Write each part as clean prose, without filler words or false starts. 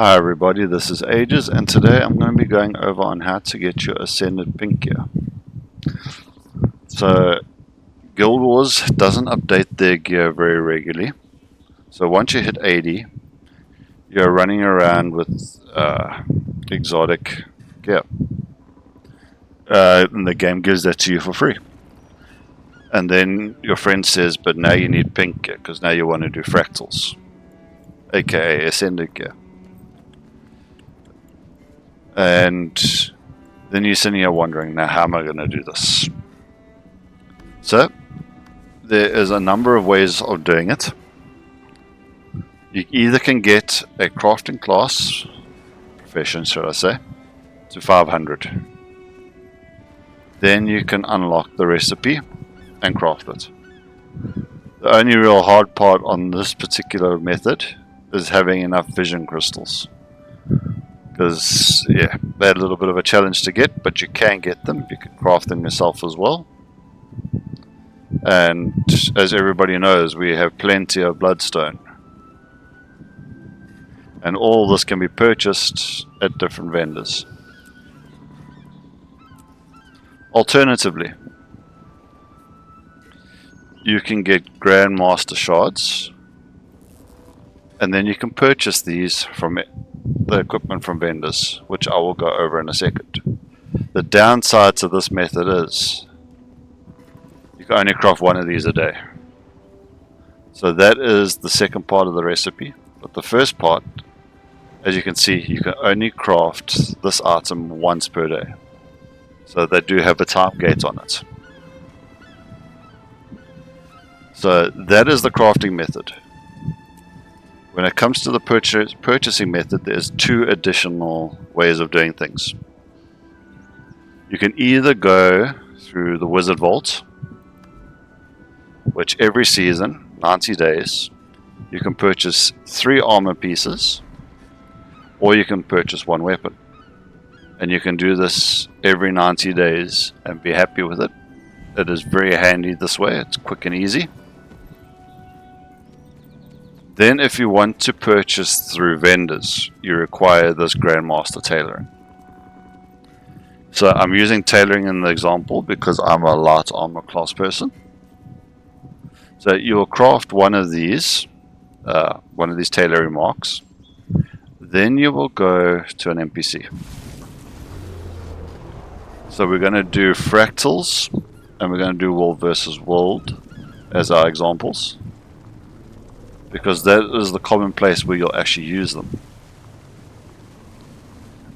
Hi everybody, this is Ages, and today I'm going to be going over on how to get your Ascended Pink gear. So, Guild Wars doesn't update their gear very regularly. So once you hit 80, you're running around with exotic gear. And the game gives that to you for free. And then your friend says, but now you need pink gear, because now you want to do fractals, aka Ascended gear. And then you're sitting here wondering, now how am I going to do this? So, there is a number of ways of doing it. You either can get a crafting class, profession should I say, to 500. Then you can unlock the recipe and craft it. The only real hard part on this particular method is having enough vision crystals. Because, yeah, they're a little bit of a challenge to get, but you can get them. You can craft them yourself as well. And as everybody knows, we have plenty of bloodstone. And all this can be purchased at different vendors. Alternatively, you can get Grandmaster shards, and then you can purchase these from the equipment from vendors, which I will go over in a second. The downside to this method is you can only craft one of these a day. So that is the second part of the recipe. But the first part, as you can see, you can only craft this item once per day. So they do have a time gate on it. So that is the crafting method. When it comes to the purchasing method, there's two additional ways of doing things. You can either go through the Wizard Vault, which every season, 90 days, you can purchase 3 armor pieces, or you can purchase 1 weapon. And you can do this every 90 days and be happy with it. It is very handy this way, it's quick and easy. Then if you want to purchase through vendors, you require this Grandmaster tailoring. So I'm using tailoring in the example because I'm a light armor class person. So you will craft one of these tailoring marks. Then you will go to an NPC. So we're going to do fractals, and we're going to do world versus world as our examples, because that is the common place where you'll actually use them.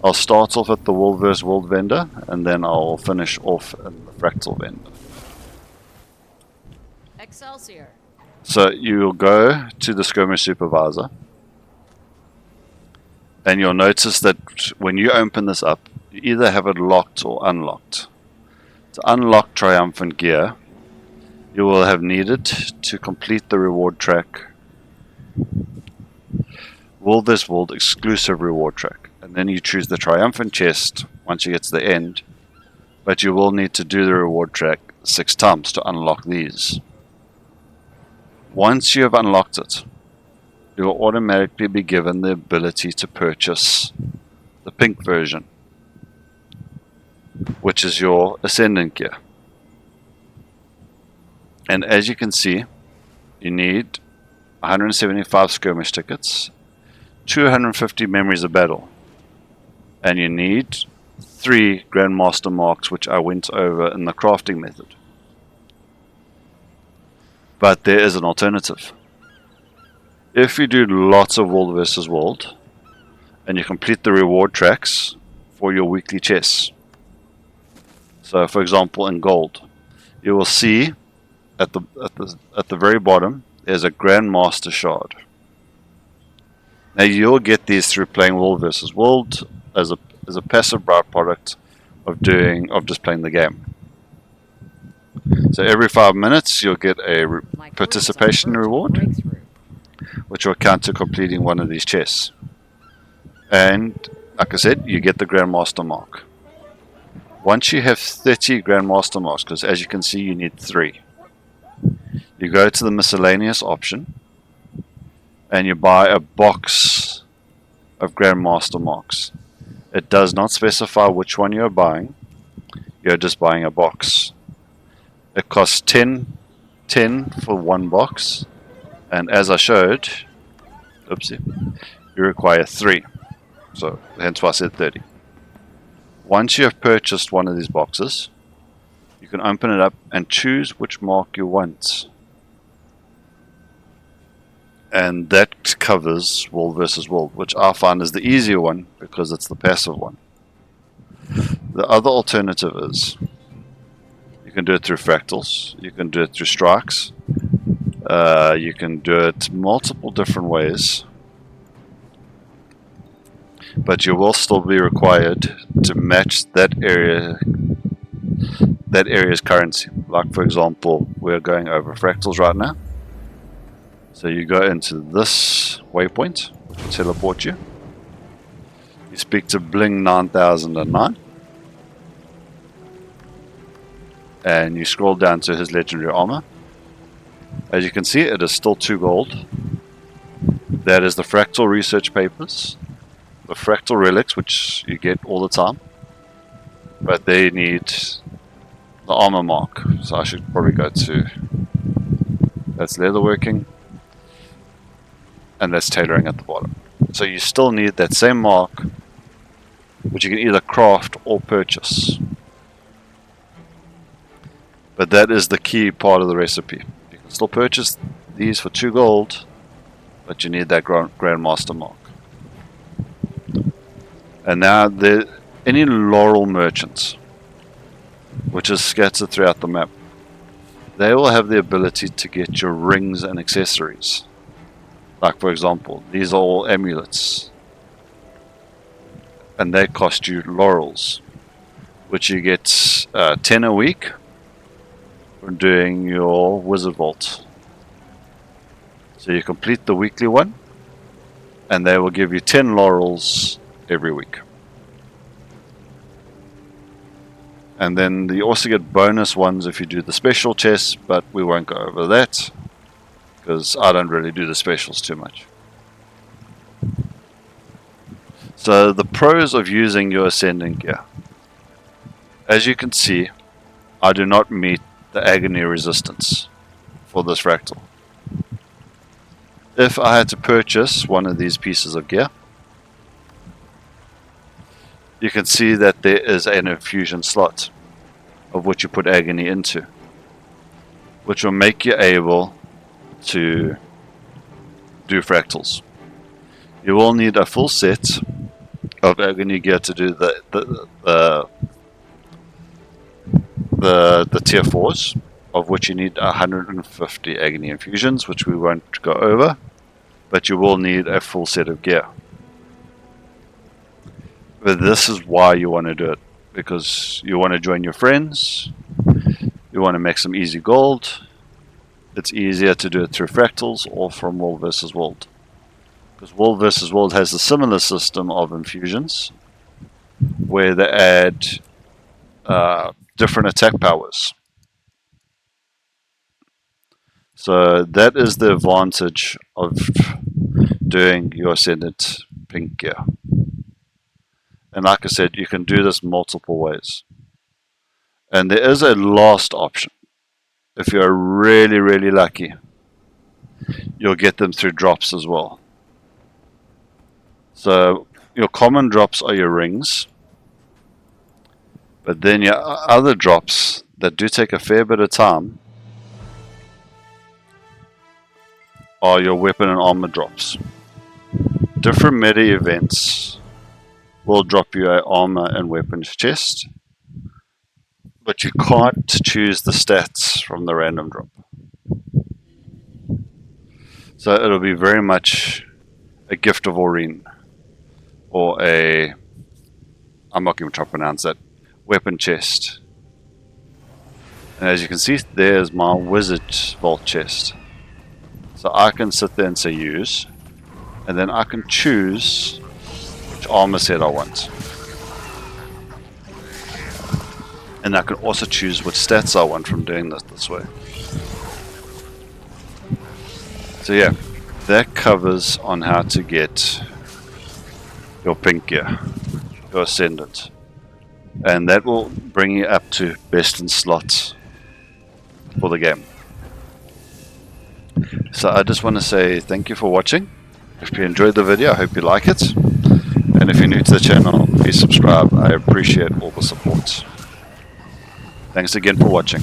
I'll start off at the world versus world vendor, and then I'll finish off in the fractal vendor. Excelsior. So you'll go to the skirmish supervisor, and you'll notice that when you open this up, you either have it locked or unlocked. To unlock Triumphant Gear, you will have needed to complete the reward track, World vs. World exclusive reward track, and then you choose the Triumphant chest once you get to the end, but you will need to do the reward track 6 times to unlock these. Once you have unlocked it, you will automatically be given the ability to purchase the pink version, which is your Ascendant gear. And as you can see, you need 175 skirmish tickets, 250 memories of battle, and you need 3 Grandmaster marks, which I went over in the crafting method. But there is an alternative. If you do lots of world versus world, and you complete the reward tracks for your weekly chests. So for example in gold, you will see at the very bottom there's a Grandmaster shard. Now you'll get these through playing world versus world as a passive byproduct of just playing the game. So every 5 minutes you'll get a participation reward, which will count to completing one of these chests. And like I said, you get the Grandmaster mark. Once you have 30 Grandmaster marks, because as you can see you need 3, you go to the miscellaneous option and you buy a box of Grandmaster marks. It does not specify which one you're buying. You're just buying a box. It costs 10 for one box, and as I showed, oopsie, you require 3. So hence why I said 30. Once you have purchased one of these boxes, you can open it up and choose which mark you want. And that covers World versus World, which I find is the easier one because it's the passive one. The other alternative is you can do it through fractals, you can do it through strikes, you can do it multiple different ways, but you will still be required to match that area's currency. Like for example, we're going over fractals right now. So you go into this waypoint, which will teleport you. You speak to Bling 9009. And you scroll down to his legendary armor. As you can see, it is still 2 gold. That is the fractal research papers, the fractal relics, which you get all the time. But they need the armor mark. So I should probably go to, that's leatherworking. And that's tailoring at the bottom. So you still need that same mark, which you can either craft or purchase. But that is the key part of the recipe. You can still purchase these for 2 gold, but you need that Grandmaster mark. And now any laurel merchants, which is scattered throughout the map, they will have the ability to get your rings and accessories. Like for example, these are all amulets, and they cost you laurels, which you get 10 a week for doing your wizard vault. So you complete the weekly one, and they will give you 10 laurels every week. And then you also get bonus ones if you do the special chests, but we won't go over that, because I don't really do the specials too much. So the pros of using your ascending gear. As you can see, I do not meet the agony resistance for this fractal. If I had to purchase one of these pieces of gear, you can see that there is an infusion slot of which you put agony into, which will make you able to do fractals. You will need a full set of agony gear to do the tier 4s, of which you need 150 agony infusions, which we won't go over, but you will need a full set of gear. But this is why you want to do it, because you want to join your friends, you want to make some easy gold. It's easier to do it through fractals or from World vs. World. Because World vs. World has a similar system of infusions where they add different attack powers. So that is the advantage of doing your Ascendant pink gear. And like I said, you can do this multiple ways. And there is a last option. If you're really, really lucky, you'll get them through drops as well. So your common drops are your rings, but then your other drops that do take a fair bit of time are your weapon and armor drops. Different meta events will drop you an armor and weapons chest, but you can't choose the stats from the random drop. So it'll be very much a gift of Aurene, or I'm not even trying to pronounce that, weapon chest. And as you can see, there's my wizard vault chest. So I can sit there and say use, and then I can choose which armor set I want. And I can also choose what stats I want from doing this way. So yeah, that covers on how to get your pink gear, your ascendant, and that will bring you up to best in slots for the game. So I just want to say thank you for watching. If you enjoyed the video, I hope you like it, and if you're new to the channel, please subscribe. I appreciate all the support. Thanks again for watching.